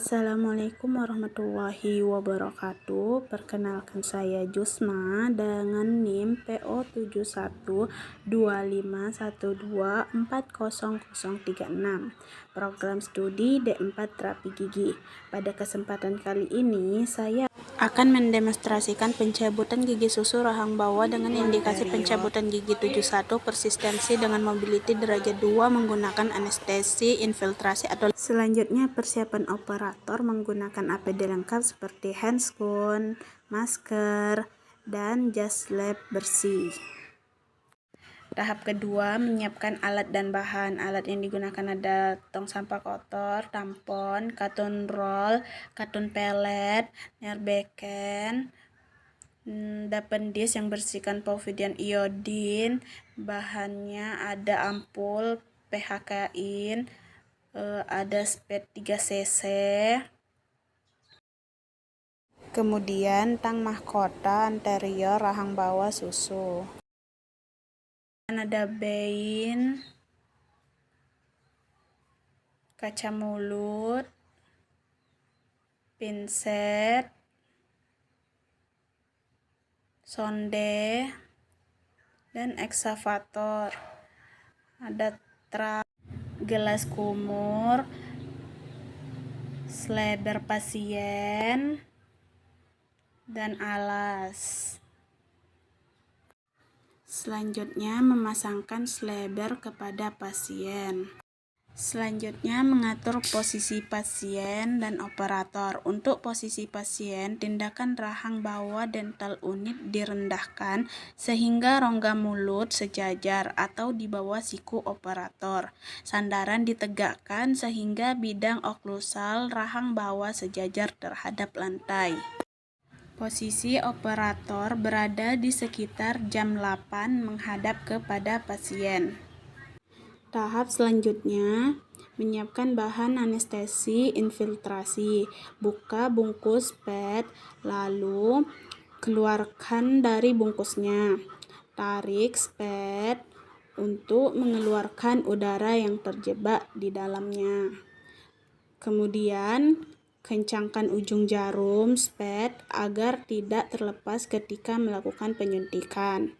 Assalamualaikum warahmatullahi wabarakatuh. Perkenalkan saya Jusma dengan NIM PO712512400036. Program studi D4 Terapi Gigi. Pada kesempatan kali ini saya akan mendemonstrasikan pencabutan gigi susu rahang bawah dengan indikasi pencabutan gigi 71 persistensi dengan mobility derajat 2 menggunakan anestesi infiltrasi atau selanjutnya persiapan operator menggunakan APD lengkap seperti handscoon, masker, dan jas lab bersih. Tahap kedua, menyiapkan alat dan bahan. Alat yang digunakan ada tong sampah kotor, tampon, karton roll, karton pelet, nerbeken, dapendis yang bersihkan povidone iodin. Bahannya ada ampul, PHK-in, ada spet 3 cc. Kemudian tang mahkota anterior rahang bawah susu. Ada bein, kaca mulut, pinset, sonde, dan eksavator. Ada truk, gelas kumur, slider pasien, dan alas. Selanjutnya memasangkan slider kepada pasien. Selanjutnya mengatur posisi pasien dan operator. Untuk posisi pasien, tindakan rahang bawah dental unit direndahkan sehingga rongga mulut sejajar atau di bawah siku operator. Sandaran ditegakkan sehingga bidang oklusal rahang bawah sejajar terhadap lantai. Posisi operator berada di sekitar jam 8 menghadap kepada pasien. Tahap selanjutnya, menyiapkan bahan anestesi infiltrasi. Buka bungkus PET, lalu keluarkan dari bungkusnya. Tarik PET untuk mengeluarkan udara yang terjebak di dalamnya. Kemudian, kencangkan ujung jarum PET agar tidak terlepas ketika melakukan penyuntikan.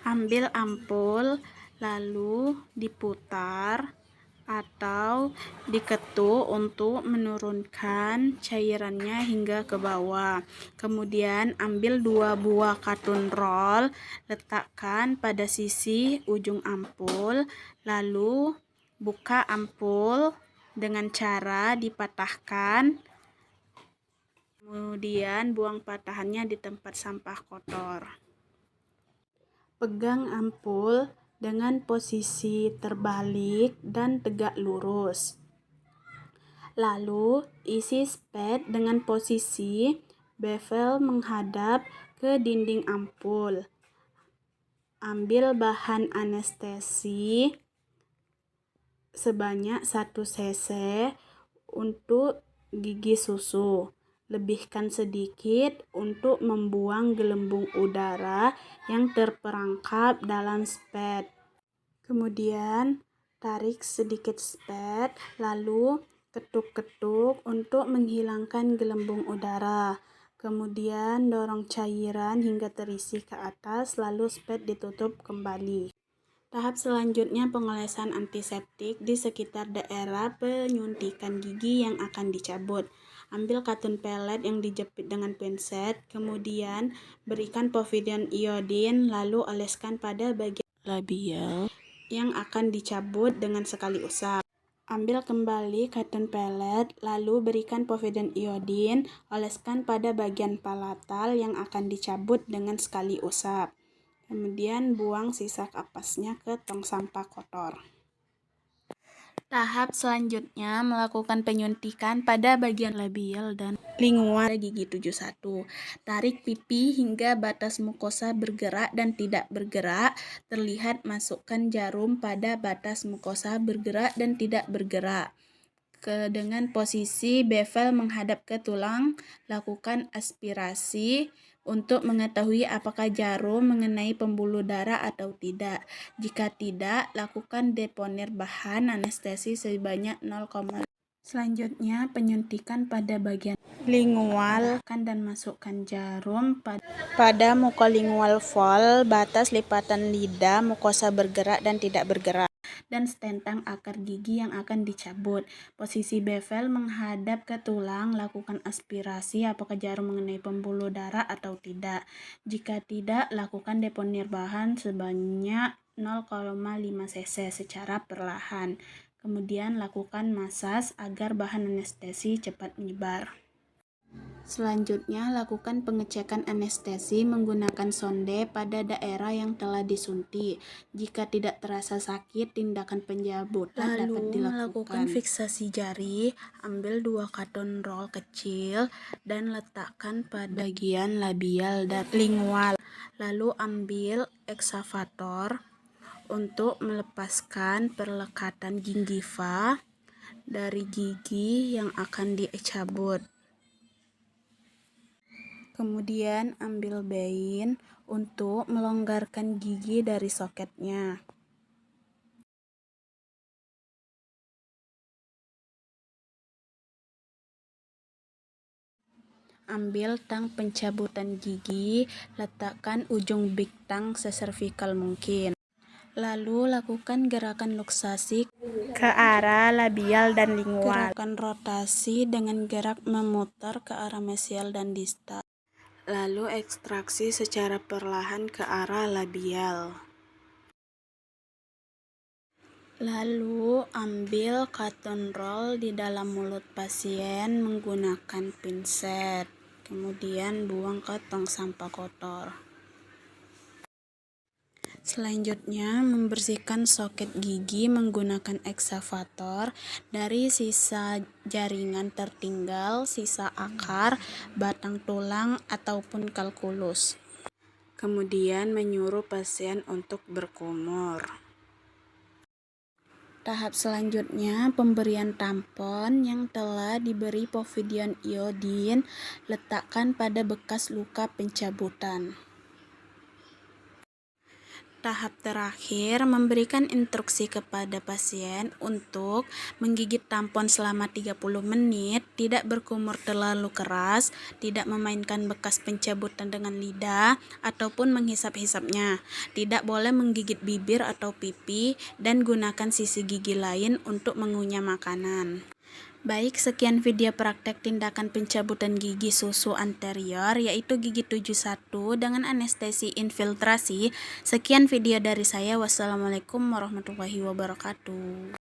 Ambil ampul, lalu diputar atau diketuk untuk menurunkan cairannya hingga ke bawah. Kemudian ambil 2 buah karton roll, letakkan pada sisi ujung ampul, lalu buka ampul dengan cara dipatahkan. Kemudian buang patahannya di tempat sampah kotor. Pegang ampul dengan posisi terbalik dan tegak lurus. Lalu isi PET dengan posisi bevel menghadap ke dinding ampul. Ambil bahan anestesi sebanyak 1 cc untuk gigi susu. Lebihkan sedikit untuk membuang gelembung udara yang terperangkap dalam PET. Kemudian tarik sedikit PET, lalu ketuk-ketuk untuk menghilangkan gelembung udara. Kemudian dorong cairan hingga terisi ke atas, lalu PET ditutup kembali. Tahap selanjutnya pengolesan antiseptik di sekitar daerah penyuntikan gigi yang akan dicabut. Ambil karton pelet yang dijepit dengan pinset, kemudian berikan povidone iodin, lalu oleskan pada bagian labial yang akan dicabut dengan sekali usap. Ambil kembali karton pelet, lalu berikan povidone iodin, oleskan pada bagian palatal yang akan dicabut dengan sekali usap. Kemudian buang sisa kapasnya ke tong sampah kotor. Tahap selanjutnya melakukan penyuntikan pada bagian labial dan lingual gigi 71. Tarik pipi hingga batas mukosa bergerak dan tidak bergerak. Terlihat masukkan jarum pada batas mukosa bergerak dan tidak bergerak. Dengan posisi bevel menghadap ke tulang, lakukan aspirasi untuk mengetahui apakah jarum mengenai pembuluh darah atau tidak. Jika tidak, lakukan deponer bahan anestesi sebanyak 0,5 Selanjutnya, penyuntikan pada bagian lingual dan masukkan jarum pada mukolingual fold, batas lipatan lidah, mukosa bergerak dan tidak bergerak, dan tentang akar gigi yang akan dicabut. Posisi bevel menghadap ke tulang, lakukan aspirasi apakah jarum mengenai pembuluh darah atau tidak. Jika tidak, lakukan deponir bahan sebanyak 0,5 cc secara perlahan. Kemudian lakukan masas agar bahan anestesi cepat menyebar. Selanjutnya, lakukan pengecekan anestesi menggunakan sonde pada daerah yang telah disuntik. Jika tidak terasa sakit, tindakan pencabutan dapat dilakukan. Melakukan fiksasi jari, ambil 2 cotton roll kecil dan letakkan pada bagian labial dan lingual. Lalu ambil eksavator untuk melepaskan perlekatan gingiva dari gigi yang akan dicabut. Kemudian ambil bein untuk melonggarkan gigi dari soketnya. Ambil tang pencabutan gigi, letakkan ujung big tang seservikal mungkin. Lalu lakukan gerakan luksasi ke arah labial dan lingual. Gerakan rotasi dengan gerak memutar ke arah mesial dan distal. Lalu ekstraksi secara perlahan ke arah labial. Lalu ambil cotton roll di dalam mulut pasien menggunakan pinset. Kemudian buang ke tong sampah kotor. Selanjutnya, membersihkan soket gigi menggunakan eksavator dari sisa jaringan tertinggal, sisa akar, batang tulang, ataupun kalkulus. Kemudian menyuruh pasien untuk berkumur. Tahap selanjutnya, pemberian tampon yang telah diberi povidone iodin, letakkan pada bekas luka pencabutan. Tahap terakhir, memberikan instruksi kepada pasien untuk menggigit tampon selama 30 menit, tidak berkumur terlalu keras, tidak memainkan bekas pencabutan dengan lidah, ataupun menghisap-hisapnya. Tidak boleh menggigit bibir atau pipi, dan gunakan sisi gigi lain untuk mengunyah makanan. Baik, sekian video praktek tindakan pencabutan gigi susu anterior, yaitu gigi 71 dengan anestesi infiltrasi. Sekian video dari saya. Wassalamualaikum warahmatullahi wabarakatuh.